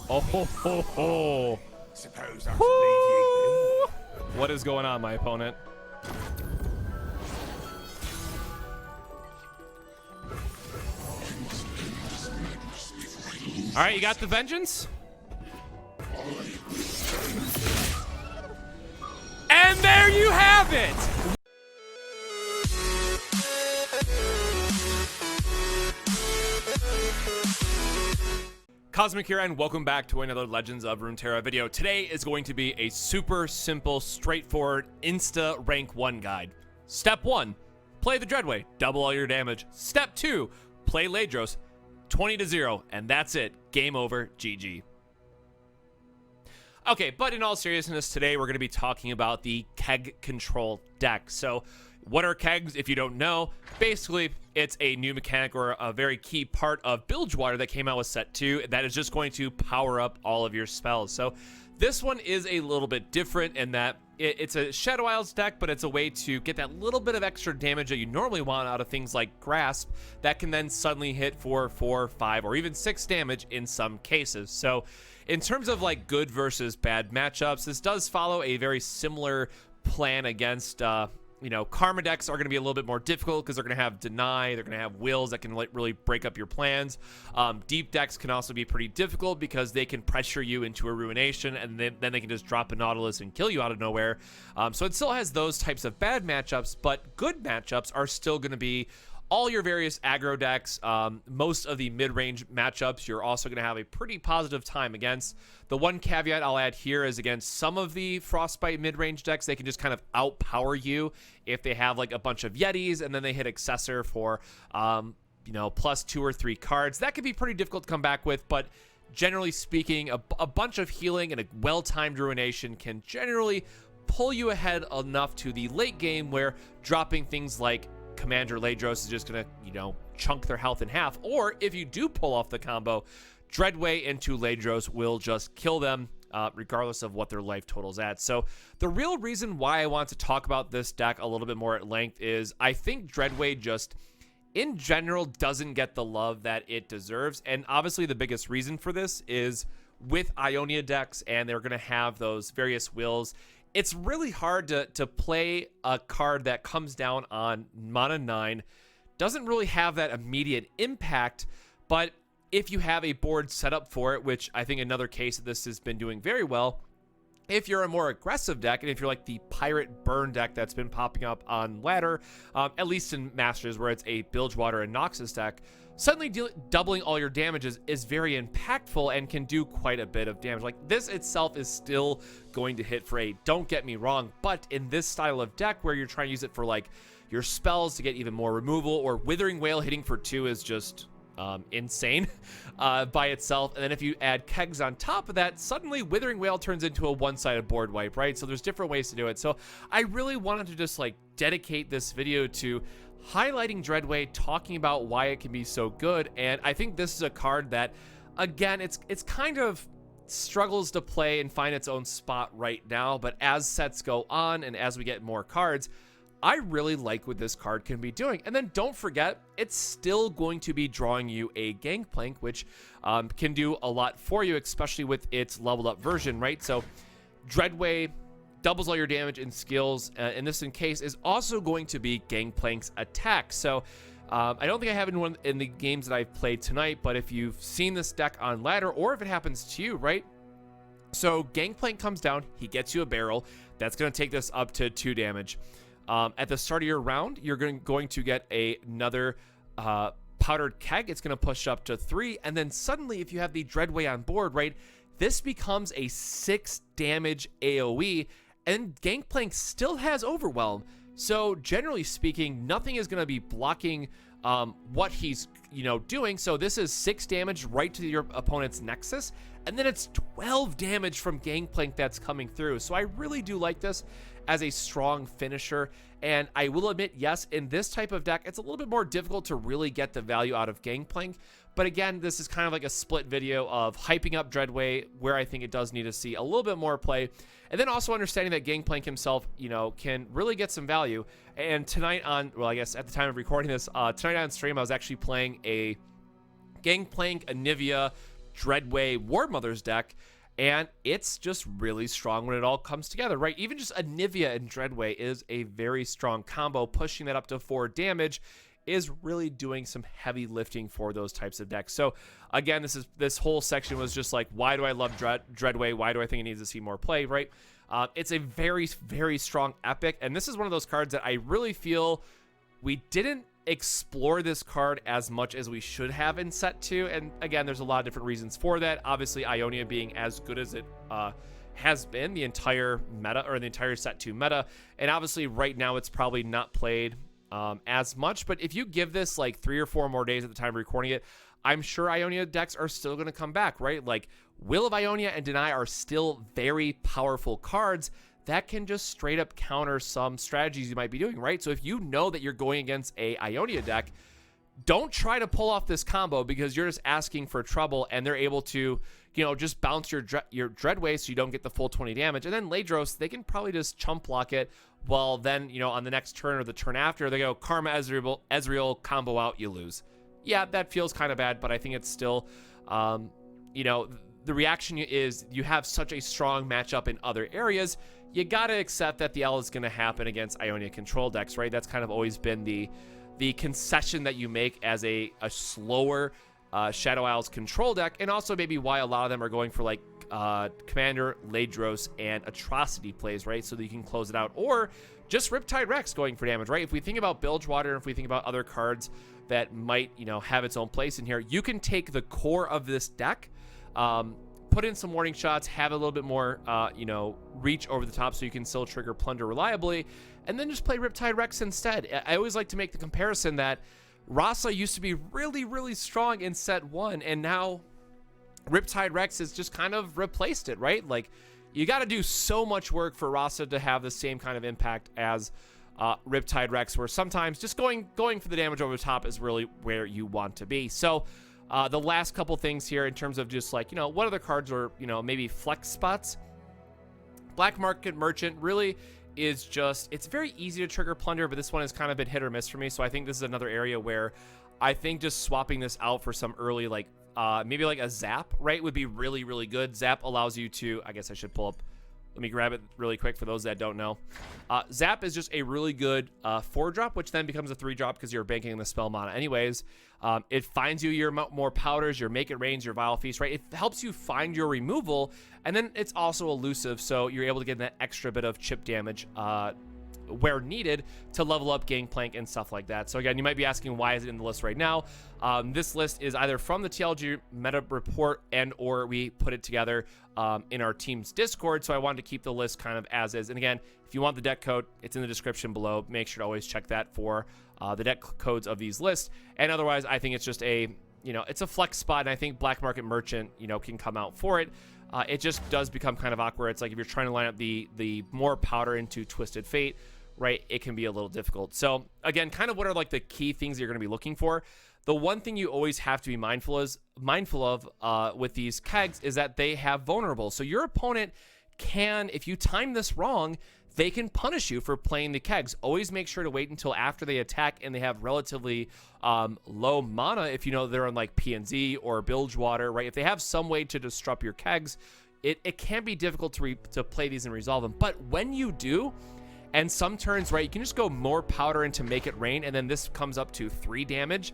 Oh ho ho ho. Suppose I should leave you be. What is going on, my opponent? All right, you got the vengeance? And there you have it! Cosmic here, and welcome back to another Legends of Runeterra video. Today is going to be a super simple, straightforward, insta rank 1 guide. Step 1, play the Dreadway, double all your damage. Step 2, play Ledros, 20-0, and that's it. Game over, GG. Okay, but in all seriousness, today we're going to be talking about the keg control deck. So, what are kegs, if you don't know? Basically, it's a new mechanic or a very key part of Bilgewater that came out with set 2 that is just going to power up all of your spells. So, this one is a little bit different in that it's a Shadow Isles deck, but it's a way to get that little bit of extra damage that you normally want out of things like Grasp that can then suddenly hit for 4, 5, or even 6 damage in some cases. So, in terms of like good versus bad matchups, this does follow a very similar plan against, you know, Karma decks are going to be a little bit more difficult because they're going to have Deny, they're going to have Wills that can like really break up your plans. Deep decks can also be pretty difficult because they can pressure you into a Ruination, and then they can just drop a Nautilus and kill you out of nowhere. So it still has those types of bad matchups, but good matchups are still going to be all your various aggro decks. Most of the mid-range matchups you're also going to have a pretty positive time against. The one caveat I'll add here is against some of the Frostbite mid-range decks, they can just kind of outpower you if they have like a bunch of Yetis and then they hit Accessor for you know, plus 2 or 3 cards. That can be pretty difficult to come back with, but generally speaking, a bunch of healing and a well-timed Ruination can generally pull you ahead enough to the late game where dropping things like Commander Ledros is just gonna, you know, chunk their health in half. Or if you do pull off the combo, Dreadway into Ledros will just kill them, regardless of what their life total's at. So the real reason why I want to talk about this deck a little bit more at length is I think Dreadway just, in general, doesn't get the love that it deserves. And obviously the biggest reason for this is with Ionia decks, and they're gonna have those various wills. It's really hard to play a card that comes down on mana 9, doesn't really have that immediate impact, but if you have a board set up for it, which I think another case of this has been doing very well, if you're a more aggressive deck, and if you're like the Pirate Burn deck that's been popping up on ladder, at least in Masters where it's a Bilgewater and Noxus deck, suddenly doubling all your damages is very impactful and can do quite a bit of damage. Like, this itself is still going to hit for 8, don't get me wrong, but in this style of deck where you're trying to use it for like your spells to get even more removal, or Withering Wail hitting for 2 is just insane by itself. And then if you add kegs on top of that, suddenly Withering Wail turns into a one-sided board wipe, right? So there's different ways to do it. So I really wanted to just like dedicate this video to highlighting Dreadway, talking about why it can be so good. And I think this is a card that, again, it's kind of struggles to play and find its own spot right now, but as sets go on and as we get more cards, I really like what this card can be doing. And then don't forget, it's still going to be drawing you a Gangplank, which can do a lot for you, especially with its leveled up version, right? So Dreadway doubles all your damage and skills, and this in case is also going to be Gangplank's attack. So I don't think I have anyone in the games that I've played tonight, but if you've seen this deck on ladder, or if it happens to you, right? So Gangplank comes down, he gets you a barrel, that's going to take this up to 2 damage. At the start of your round, you're going to get another powdered keg. It's going to push up to 3, and then suddenly if you have the Dreadway on board, right, this becomes a 6 damage AoE, and Gangplank still has Overwhelm. So generally speaking, nothing is going to be blocking what he's, you know, doing. So this is 6 damage right to your opponent's Nexus, and then it's 12 damage from Gangplank that's coming through. So I really do like this as a strong finisher. And I will admit, yes, in this type of deck, it's a little bit more difficult to really get the value out of Gangplank. But again, this is kind of like a split video of hyping up Dreadway, where I think it does need to see a little bit more play. And then also understanding that Gangplank himself, you know, can really get some value. And tonight on, well, I guess at the time of recording this, tonight on stream, I was actually playing a Gangplank, Anivia, Dreadway War Mother's deck, and it's just really strong when it all comes together, right? Even just Anivia and Dreadway is a very strong combo. Pushing that up to 4 damage is really doing some heavy lifting for those types of decks. So again, this whole section was just like, why do I love Dreadway? Why do I think it needs to see more play, right? It's a very, very strong epic, and this is one of those cards that I really feel we didn't explore this card as much as we should have in set 2. And again, there's a lot of different reasons for that. Obviously, Ionia being as good as it has been the entire meta, or the entire set 2 meta, and obviously right now it's probably not played as much. But if you give this like 3 or 4 more days at the time of recording it, I'm sure Ionia decks are still going to come back, right? Like Will of Ionia and Deny are still very powerful cards that can just straight up counter some strategies you might be doing, right? So if you know that you're going against a Ionia deck, don't try to pull off this combo, because you're just asking for trouble, and they're able to, you know, just bounce your Dreadway so you don't get the full 20 damage. And then Ledros, they can probably just chump block it, while then, you know, on the next turn or the turn after, they go Karma Ezreal combo out, you lose. Yeah, that feels kind of bad, but I think it's still, you know, the reaction is you have such a strong matchup in other areas. You got to accept that the L is going to happen against Ionia control decks, right? That's kind of always been the concession that you make as a slower Shadow Isles control deck, and also maybe why a lot of them are going for like Commander, Ledros, and Atrocity plays, right? So that you can close it out, or just Riptide Rex going for damage, right? If we think about Bilgewater, if we think about other cards that might, you know, have its own place in here, you can take the core of this deck, put in some warning shots, have a little bit more, you know, reach over the top so you can still trigger Plunder reliably, and then just play Riptide Rex instead. I always like to make the comparison that Rasa used to be really, really strong in set 1, and now Riptide Rex has just kind of replaced it, right? Like, you got to do so much work for Rasa to have the same kind of impact as Riptide Rex, where sometimes just going for the damage over the top is really where you want to be. So the last couple things here in terms of just like, you know, what other cards are, you know, maybe flex spots. Black Market Merchant really is just, it's very easy to trigger Plunder, but this one has kind of been hit or miss for me. So I think this is another area where I think just swapping this out for some early, like maybe like a Zap, right, would be really, really good. Zap allows you to, I guess I should pull up, let me grab it really quick for those that don't know. Zap is just a really good 4-drop, which then becomes a 3-drop because you're banking in the spell mana anyways. It finds you your more powders, your Make It Rains, your Vile Feast, right? It helps you find your removal, and then it's also elusive, so you're able to get that extra bit of chip damage where needed to level up Gangplank and stuff like that. So again, you might be asking, why is it in the list right now? This list is either from the TLG meta report, and or we put it together in our team's Discord. So I wanted to keep the list kind of as is. And again, if you want the deck code, it's in the description below. Make sure to always check that for the deck codes of these lists. And otherwise, I think it's just a, you know, it's a flex spot, and I think Black Market Merchant, you know, can come out for it. It just does become kind of awkward. It's like if you're trying to line up the more powder into Twisted Fate, right, it can be a little difficult. So again, kind of what are like the key things you're going to be looking for. The one thing you always have to be mindful of with these kegs is that they have vulnerable. So your opponent can, if you time this wrong, they can punish you for playing the kegs. Always make sure to wait until after they attack and they have relatively low mana. If you know they're on like PNZ or Bilgewater, right? If they have some way to disrupt your kegs, it can be difficult to play these and resolve them. But when you do, and some turns, right, you can just go more powder into Make It Rain, and then this comes up to 3 damage.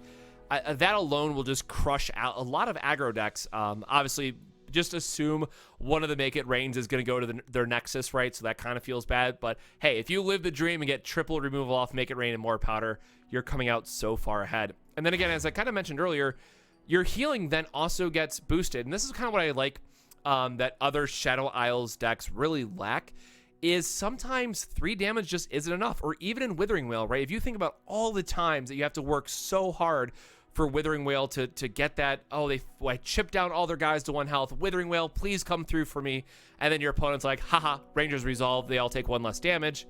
That alone will just crush out a lot of aggro decks. Obviously, just assume one of the Make It Rains is going to go to their Nexus, right? So that kind of feels bad. But hey, if you live the dream and get triple removal off Make It Rain and more powder, you're coming out so far ahead. And then again, as I kind of mentioned earlier, your healing then also gets boosted. And this is kind of what I like that other Shadow Isles decks really lack, is sometimes 3 damage just isn't enough. Or even in Withering Wail, right? If you think about all the times that you have to work so hard for Withering Wail to get that, oh, I chipped down all their guys to 1 health. Withering Wail, please come through for me. And then your opponent's like, haha, Rangers resolve. They all take 1 less damage.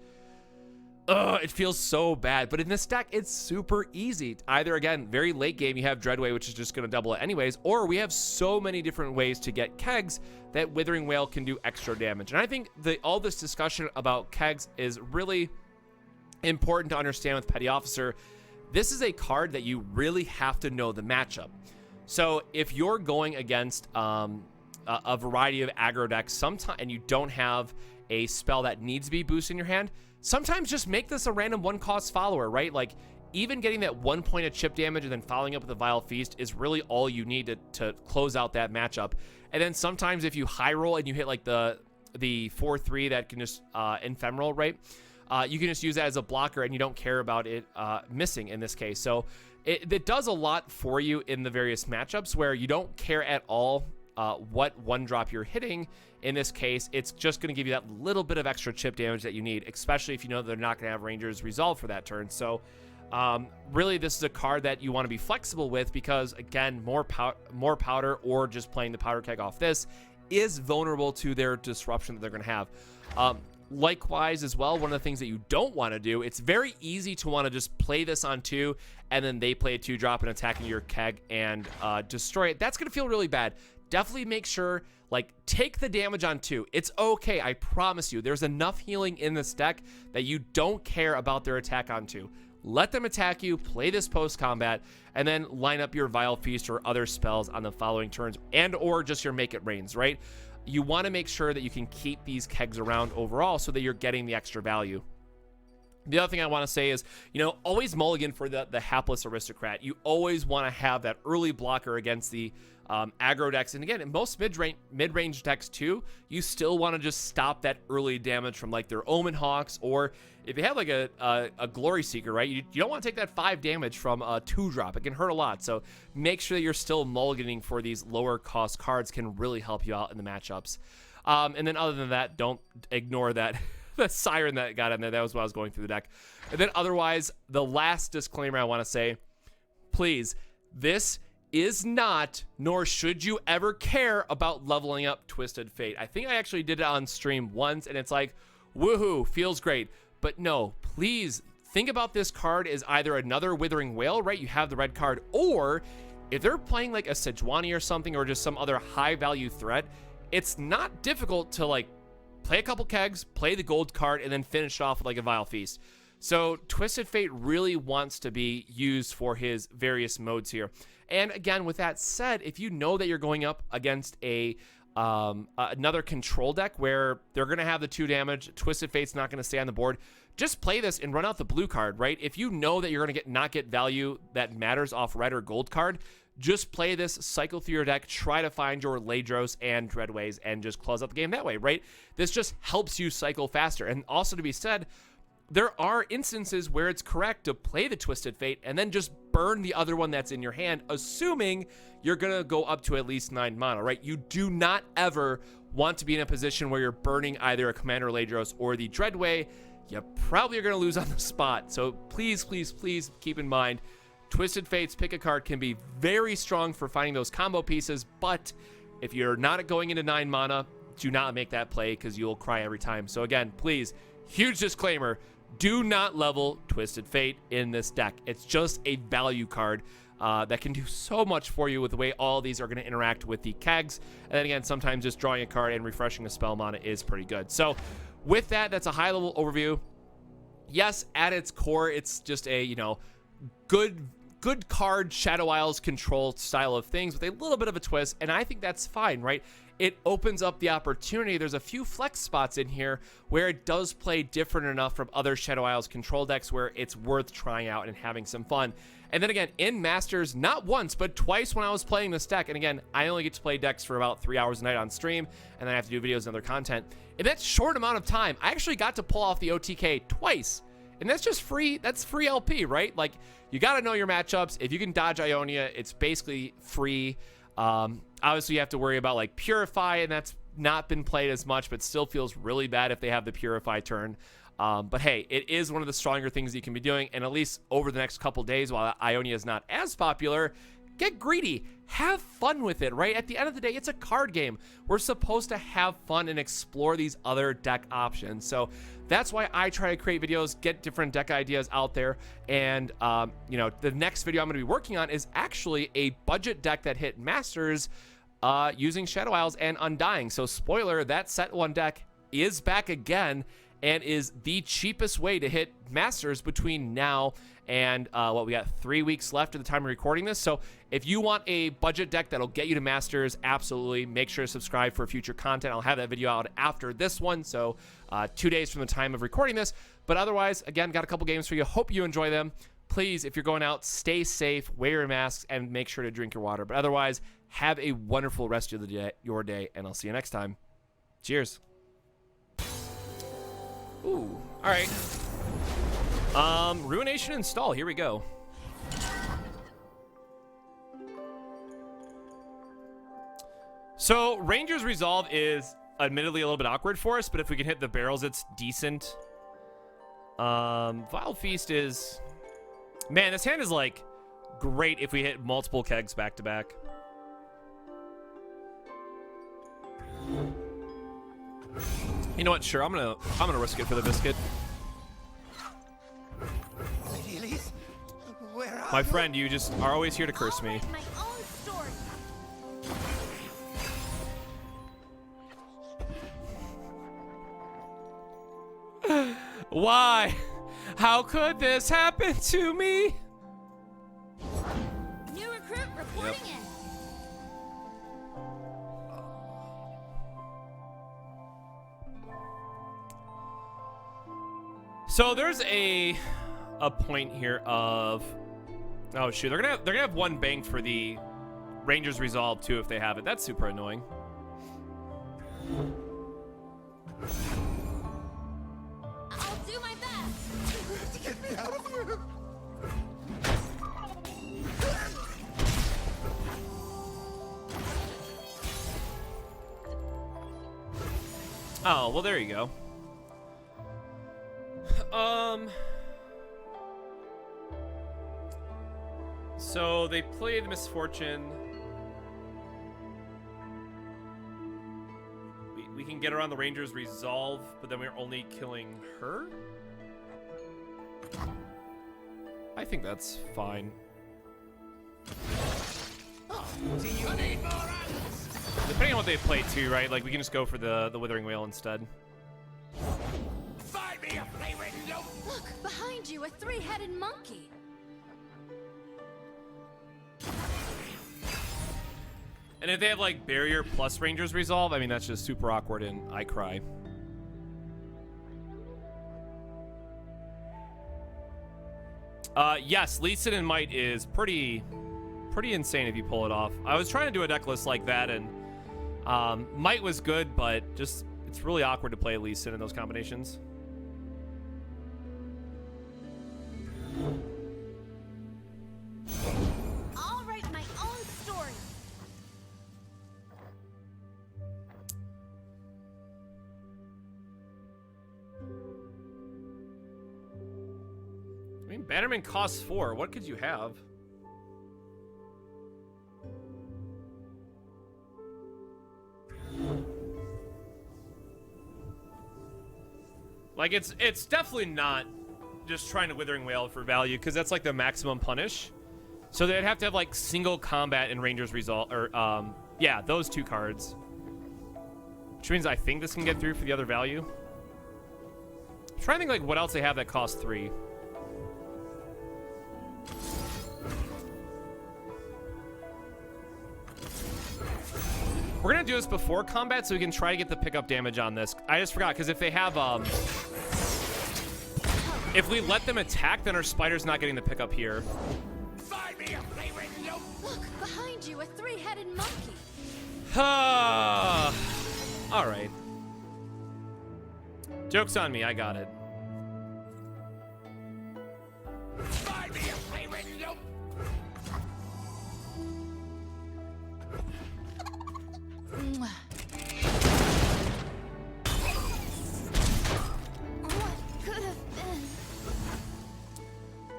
Ugh, it feels so bad. But in this deck, it's super easy. Either, again, very late game, you have Dreadway, which is just going to double it anyways, or we have so many different ways to get kegs that Withering Wail can do extra damage. And I think all this discussion about kegs is really important to understand with Petty Officer. This is a card that you really have to know the matchup. So if you're going against a variety of aggro decks sometimes, and you don't have a spell that needs to be boosted in your hand, sometimes just make this a random 1-cost follower, right? Like, even getting that 1 point of chip damage and then following up with a Vile Feast is really all you need to close out that matchup. And then sometimes if you high roll and you hit like the 4/3 that can just ephemeral, right? You can just use that as a blocker and you don't care about it missing in this case. So it does a lot for you in the various matchups where you don't care at all what 1-drop you're hitting. In this case, it's just going to give you that little bit of extra chip damage that you need, especially if you know they're not going to have Ranger's Resolve for that turn. So really, this is a card that you want to be flexible with because, again, more powder or just playing the powder keg off this is vulnerable to their disruption that they're going to have. Likewise, as well, one of the things that you don't want to do, it's very easy to want to just play this on 2 and then they play a 2-drop and attacking your keg and destroy it. That's going to feel really bad. Definitely make sure, like, take the damage on 2. It's okay, I promise you. There's enough healing in this deck that you don't care about their attack on 2. Let them attack you, play this post-combat, and then line up your Vile Feast or other spells on the following turns, and or just your Make It Rains, right? You want to make sure that you can keep these kegs around overall so that you're getting the extra value. The other thing I want to say is, always mulligan for the Hapless Aristocrat. You always want to have that early blocker against the aggro decks. And again, in most mid-range decks too, you still want to just stop that early damage from like their Omen Hawks, or if you have like a Glory Seeker, right? You don't want to take that 5 damage from a 2-drop. It can hurt a lot. So make sure that you're still mulliganing for these lower cost cards can really help you out in the matchups. And then other than that, don't ignore that the Siren that got in there. That was what I was going through the deck. And then otherwise, the last disclaimer I want to say, please, this is not, nor should you ever care about leveling up Twisted Fate. I think I actually did it on stream once, and it's like, woohoo, feels great. But no, please think about this card as either another Withering Wail, right? You have the red card, or if they're playing like a Sejuani or something, or just some other high-value threat, it's not difficult to like play a couple kegs, play the gold card, and then finish it off with like a Vile Feast. So Twisted Fate really wants to be used for his various modes here. And again, with that said, if you know that you're going up against another control deck where they're going to have the 2 damage, Twisted Fate's not going to stay on the board, just play this and run out the blue card, right? If you know that you're going to not get value that matters off red or gold card, just play this, cycle through your deck, try to find your Ledros and Dreadways, and just close out the game that way, right? This just helps you cycle faster. And also to be said, there are instances where it's correct to play the Twisted Fate and then just burn the other one that's in your hand, assuming you're going to go up to at least 9 mana, right? You do not ever want to be in a position where you're burning either a Commander Ledros or the Dreadway. You probably are going to lose on the spot. So please, please, please keep in mind, Twisted Fate's pick a card can be very strong for finding those combo pieces, but if you're not going into 9 mana, do not make that play because you'll cry every time. So again, please, huge disclaimer, do not level Twisted Fate in this deck. It's just a value card that can do so much for you with the way all these are going to interact with the kegs. And then again, sometimes just drawing a card and refreshing a spell mana is pretty good. So with that, that's a high-level overview. Yes, at its core, it's just a, good card, Shadow Isles control style of things with a little bit of a twist, and I think that's fine, right? It opens up the opportunity. There's a few flex spots in here where it does play different enough from other Shadow Isles control decks where it's worth trying out and having some fun. And then again, in Masters, not once, but twice when I was playing this deck, and again, I only get to play decks for about 3 hours a night on stream, and then I have to do videos and other content. In that short amount of time, I actually got to pull off the OTK twice. And that's just free. That's free LP, right? Like, you got to know your matchups. If you can dodge Ionia, it's basically free. Obviously, you have to worry about like Purify, and that's not been played as much, but still feels really bad if they have the Purify turn. But hey, it is one of the stronger things you can be doing. And at least over the next couple days, while Ionia is not as popular, get greedy. Have fun with it, right? At the end of the day, it's a card game. We're supposed to have fun and explore these other deck options. So that's why I try to create videos, get different deck ideas out there. And, the next video I'm going to be working on is actually a budget deck that hit Masters using Shadow Isles and Undying. So spoiler, that set 1 deck is back again. and is the cheapest way to hit Masters between now and what we got 3 weeks left at the time of recording this. So if you want a budget deck that'll get you to Masters, absolutely make sure to subscribe for future content. I'll have that video out after this one, so 2 days from the time of recording this. But otherwise, again, got a couple games for you. Hope you enjoy them. Please, if you're going out, stay safe, wear your masks, and make sure to drink your water. But otherwise, have a wonderful rest of your day, and I'll see you next time. Cheers. Ooh, all right. Ruination install, here we go. So Ranger's Resolve is admittedly a little bit awkward for us, but if we can hit the barrels, it's decent. Vile Feast is... Man, this hand is, like, great if we hit multiple kegs back to back. You know what? Sure, I'm gonna risk it for the biscuit. Lady Elise, where are My friend, you just are always here to curse me. My own story. Why? How could this happen to me? New recruit reporting in. So there's a point here of, oh shoot, they're gonna have one bank for the Ranger's Resolve too if they have it. That's super annoying. I'll do my best. Get me out of here! Oh, well there you go. So they played Misfortune. We can get her on the Ranger's Resolve, but then we're only killing her? I think that's fine. Do you need more items? Depending on what they play too, right? Like we can just go for the Withering Whale instead. Find me a flame-ridden dope! Look, behind you, a three-headed monkey. And if they have like Barrier plus Ranger's Resolve, I mean that's just super awkward and I cry. Yes, Lee Sin and Might is pretty insane if you pull it off. I was trying to do a deck list like that, and Might was good, but just it's really awkward to play Lee Sin in those combinations. I'll write my own story. I mean, Bannerman costs 4. What could you have? Like, it's definitely not just trying to Withering Whale for value, because that's like the maximum punish. So they'd have to have like single combat and Ranger's Resolve, or yeah, those 2 cards. Which means I think this can get through for the other value. I'm trying to think like what else they have that costs 3. We're gonna do this before combat so we can try to get the pickup damage on this. I just forgot, because if they have if we let them attack, then our spider's not getting the pickup here. Find me a flame-ridden dope! Look, behind you, a three-headed monkey. All right. Joke's on me, I got it. Find me a flame-ridden dope! Mwah. What could have been?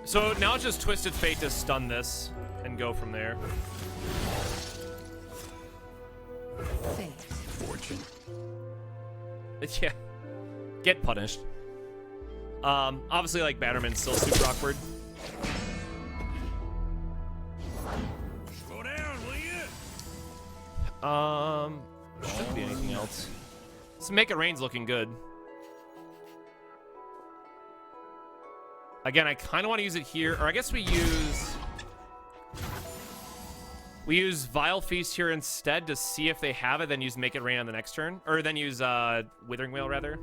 So now it's just Twisted Fate to stun this and go from there. Fate. Fortune. Yeah. Get punished. Obviously, like, Bannerman's still super awkward. Slow down, will you? Shouldn't be anything else. This Make It Rain's looking good. Again, I kind of want to use it here, or I guess we use Vile Feast here instead to see if they have it, then use Make It Rain on the next turn. Or then use Withering Wail, rather.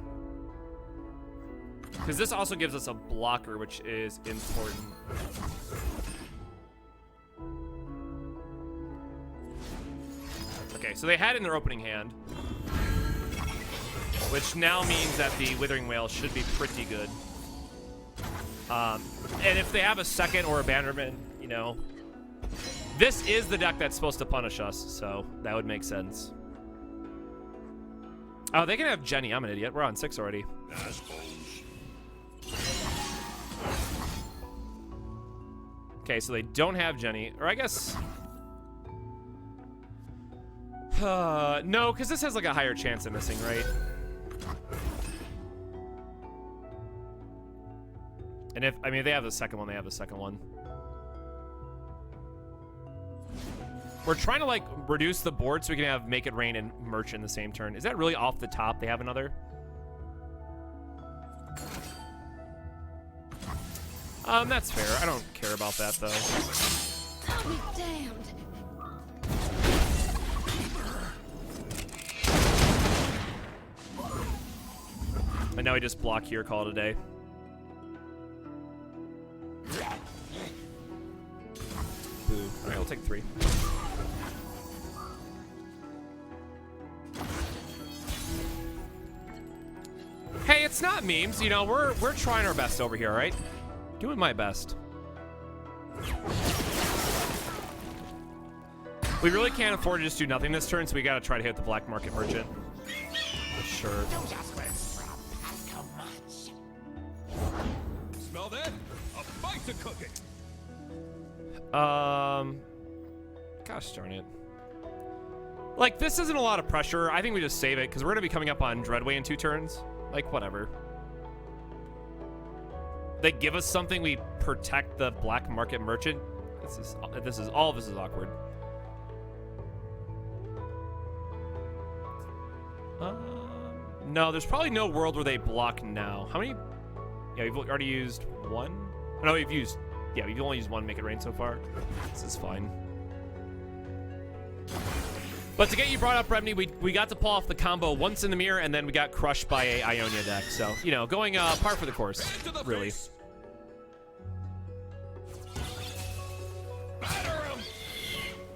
Because this also gives us a blocker, which is important. Okay, so they had it in their opening hand. Which now means that the Withering Wail should be pretty good. And if they have a second or abandonment, you know, this is the deck that's supposed to punish us, so that would make sense. Oh, they can have Jenny. I'm an idiot. We're on 6 already. Okay, so they don't have Jenny. Or I guess... no, because this has like a higher chance of missing, right? And if, I mean, if they have the second one, they have the second one. We're trying to, like, reduce the board so we can have Make It Rain and Merchant in the same turn. Is that really off the top? They have another? That's fair. I don't care about that, though. I'll be damned. And now we just block here, call it a day. Boo. All right, we'll take 3. Hey, it's not memes. You know, we're trying our best over here, all right? Doing my best. We really can't afford to just do nothing this turn, so we gotta try to hit the Black Market Merchant. For sure. Don't ask where it's from. Ask how much. Smell that? A bite's a cooking. Gosh darn it. Like, this isn't a lot of pressure. I think we just save it, because we're gonna be coming up on Dreadway in 2 turns. Like, whatever. They give us something, we protect the Black Market Merchant. This is awkward. No, there's probably no world where they block now. How many? Yeah, we've already used 1. No, we've only used 1 Make It Rain so far. This is fine. But to get you brought up, Remney, we got to pull off the combo once in the mirror, and then we got crushed by a Ionia deck. So, you know, going par for the course, really.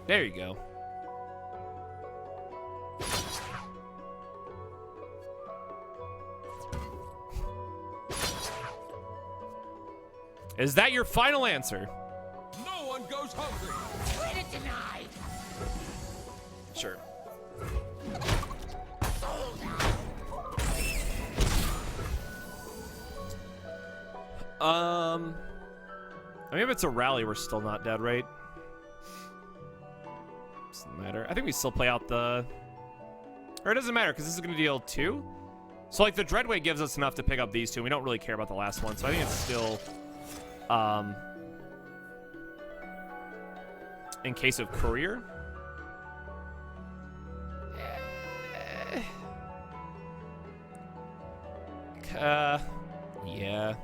There you go. Is that your final answer? No one goes hungry. Credit denied. Sure. I mean, if it's a rally, we're still not dead, right? Doesn't matter. I think we still play out the... Or it doesn't matter, because this is going to deal 2. So, like, the Dreadway gives us enough to pick up these 2. We don't really care about the last one, so I think it's still... in case of Courier. Yeah.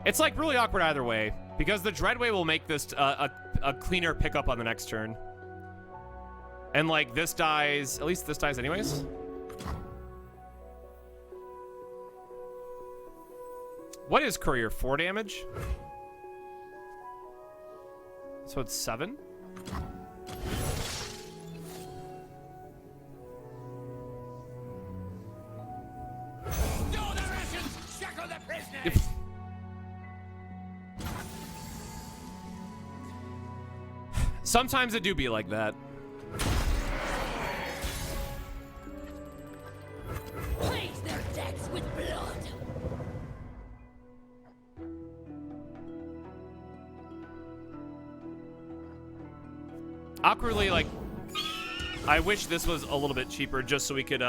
It's like really awkward either way, because the Dreadway will make this a cleaner pickup on the next turn. And like this dies, at least this dies anyways. What is Courier? 4 damage? So it's 7? Do the Russians! Shackle the prisoners! Yep. Sometimes it do be like that. Plague their decks with blood. Awkwardly, like, I wish this was a little bit cheaper just so we could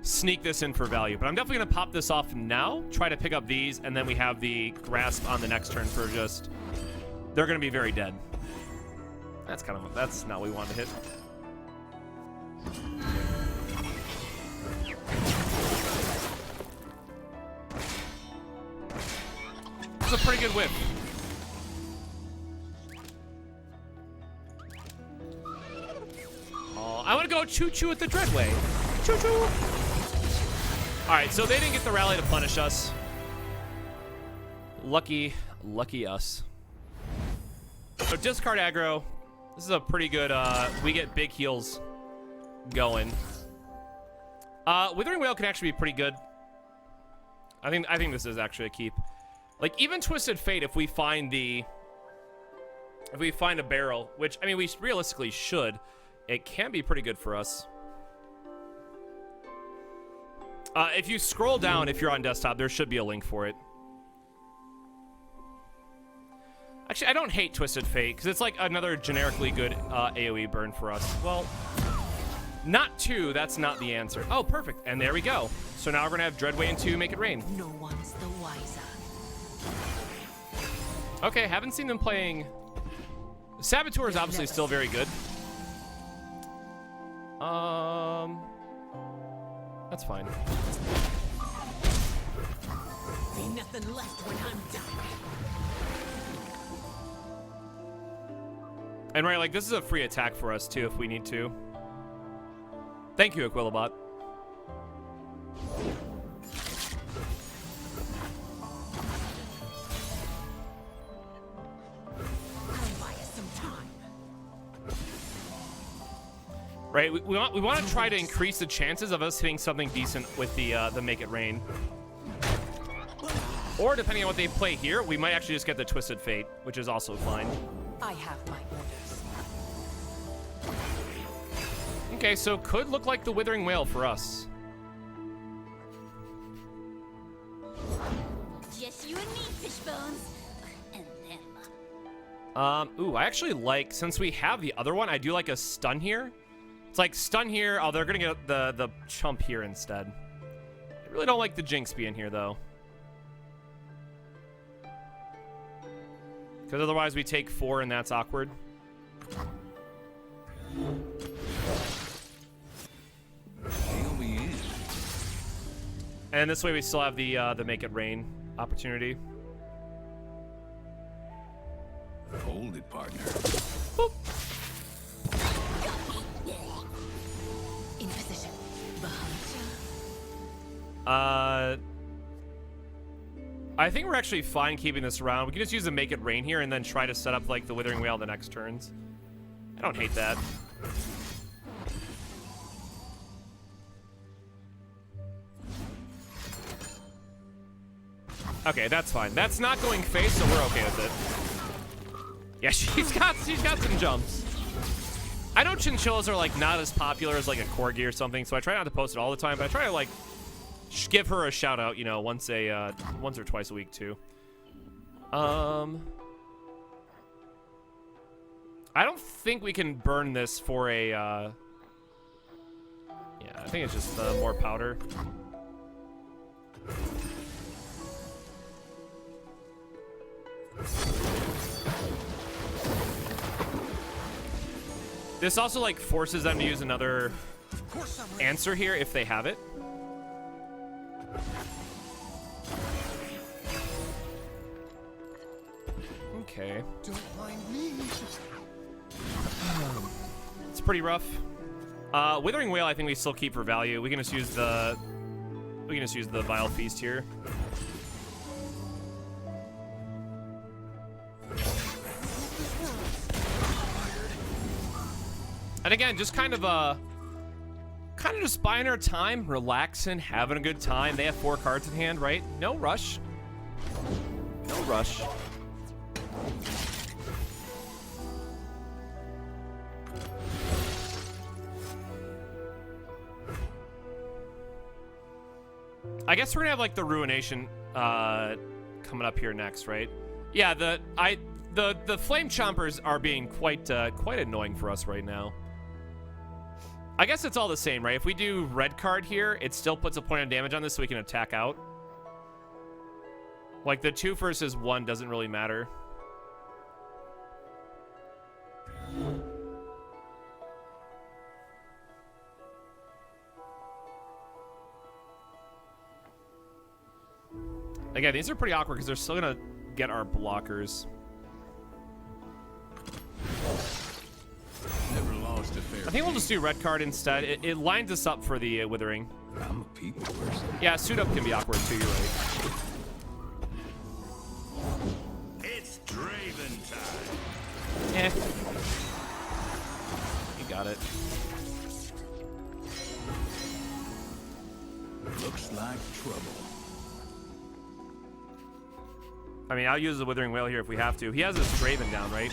sneak this in for value. But I'm definitely going to pop this off now, try to pick up these, and then we have the Grasp on the next turn for just... They're going to be very dead. That's not what we wanted to hit. a pretty good whip. Oh, I want to go choo-choo with the Dreadway. Choo-choo. All right, so they didn't get the rally to punish us. Lucky us. So discard aggro. This is a pretty good, we get big heals going. Withering Wail can actually be pretty good. I think this is actually a keep. Like, even Twisted Fate, if we find a barrel, which, I mean, we realistically should, it can be pretty good for us. If you scroll down, if you're on desktop, there should be a link for it. Actually, I don't hate Twisted Fate, because it's like another generically good AoE burn for us. Well, not 2, that's not the answer. Oh, perfect, and there we go. So now we're going to have Dreadway and 2 make it rain. No one's the wiser. Okay, haven't seen them playing... Saboteur is obviously still very good. That's fine. Ain't nothing left when I'm done. And right, like, this is a free attack for us, too, if we need to. Thank you, Aquilabot. Right, we want to try to increase the chances of us hitting something decent with the Make It Rain. Or, depending on what they play here, we might actually just get the Twisted Fate, which is also fine. I have my orders. Okay, so could look like the Withering Wail for us. Just you and me, Fishbones. And them. Ooh, I actually like, since we have the other one, I do like a stun here. It's like stun here. Oh, they're gonna get the chump here instead. I really don't like the Jinx being here though, because otherwise we take 4 and that's awkward. And this way we still have the Make It Rain opportunity. Hold it, partner. Boop. In position. Behind I think we're actually fine keeping this around. We can just use the Make It Rain here and then try to set up like the Withering Wail the next turns. I don't hate that. Okay, that's fine. That's not going face, so we're okay with it. Yeah, she's got some jumps. I know chinchillas are like not as popular as like a corgi or something, so I try not to post it all the time, but I try to like give her a shout out, you know, once or twice a week too. I don't think we can burn this for a yeah, I think it's just more powder. This also like forces them to use another answer here if they have it. Okay. Don't mind me. It's pretty rough. Withering Wail, I think we still keep for value. We can just use the Vile Feast here. And again, just kind of just buying our time, relaxing, having a good time. They have 4 cards in hand, right? No rush. No rush. I guess we're gonna have like the Ruination coming up here next, right? Yeah, the Flame Chompers are being quite annoying for us right now. I guess it's all the same, right? If we do red card here, it still puts a point of damage on this so we can attack out. Like the 2 versus 1 doesn't really matter. Again, these are pretty awkward because they're still gonna get our blockers. Never lost a fair I think we'll just do red card instead. It lines us up for the withering. I'm a people person. Yeah, suit up can be awkward too, you're right. It's Draven time. Eh. You got it. Looks like trouble. I mean, I'll use the Withering Whale here if we have to. He has his Draven down, right?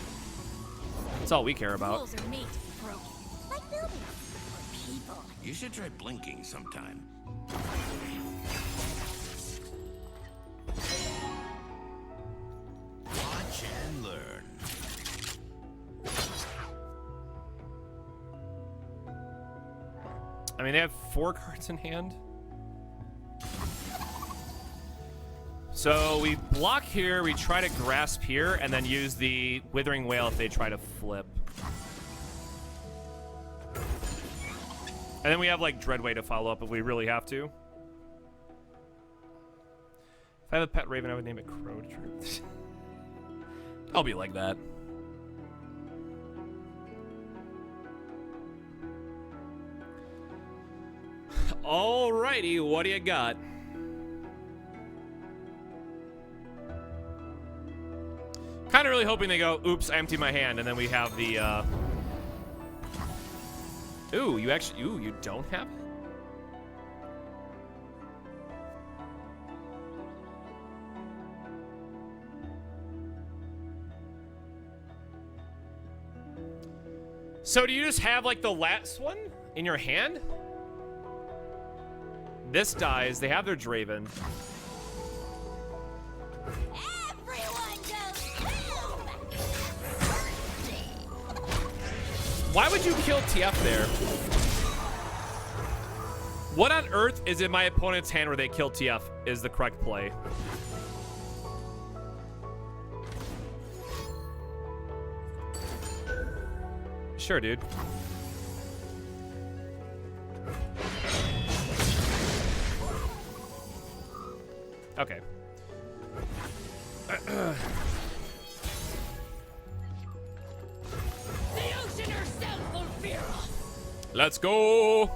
That's all we care about. Rules are made to be broken. Like buildings. Or people. You should try blinking sometime. Watch and learn. I mean, they have 4 cards in hand. So we block here, we try to grasp here, and then use the Withering Whale if they try to flip. And then we have like Dreadway to follow up if we really have to. If I have a pet raven, I would name it Crow. I'll be like that. Alrighty, what do you got? Kind of really hoping they go, oops, I empty my hand, and then we have the, Ooh, you actually, ooh, you don't have it? So do you just have, like, the last one in your hand? This dies, they have their Draven. Everyone goes boom! Why would you kill TF there? What on earth is in my opponent's hand where they kill TF is the correct play. Sure, dude. Okay. The ocean herself will fear us. Let's go.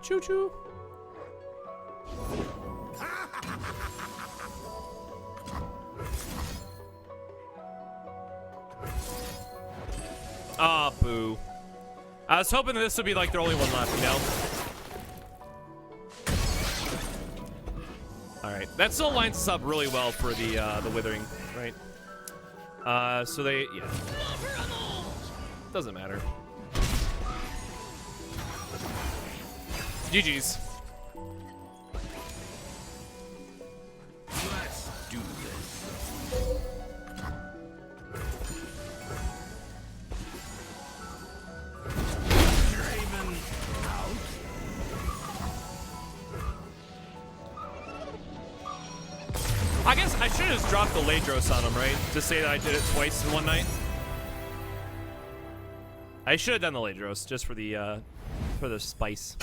Choo choo. Ah, boo. I was hoping that this would be like their only one left, you know? Alright, that still lines us up really well for the Withering, right? So they, yeah. Doesn't matter. GG's. Let's do this. Draven out. I guess I should have just dropped the Ledros on him, right? To say that I did it twice in one night. I should have done the Ledros just for the spice.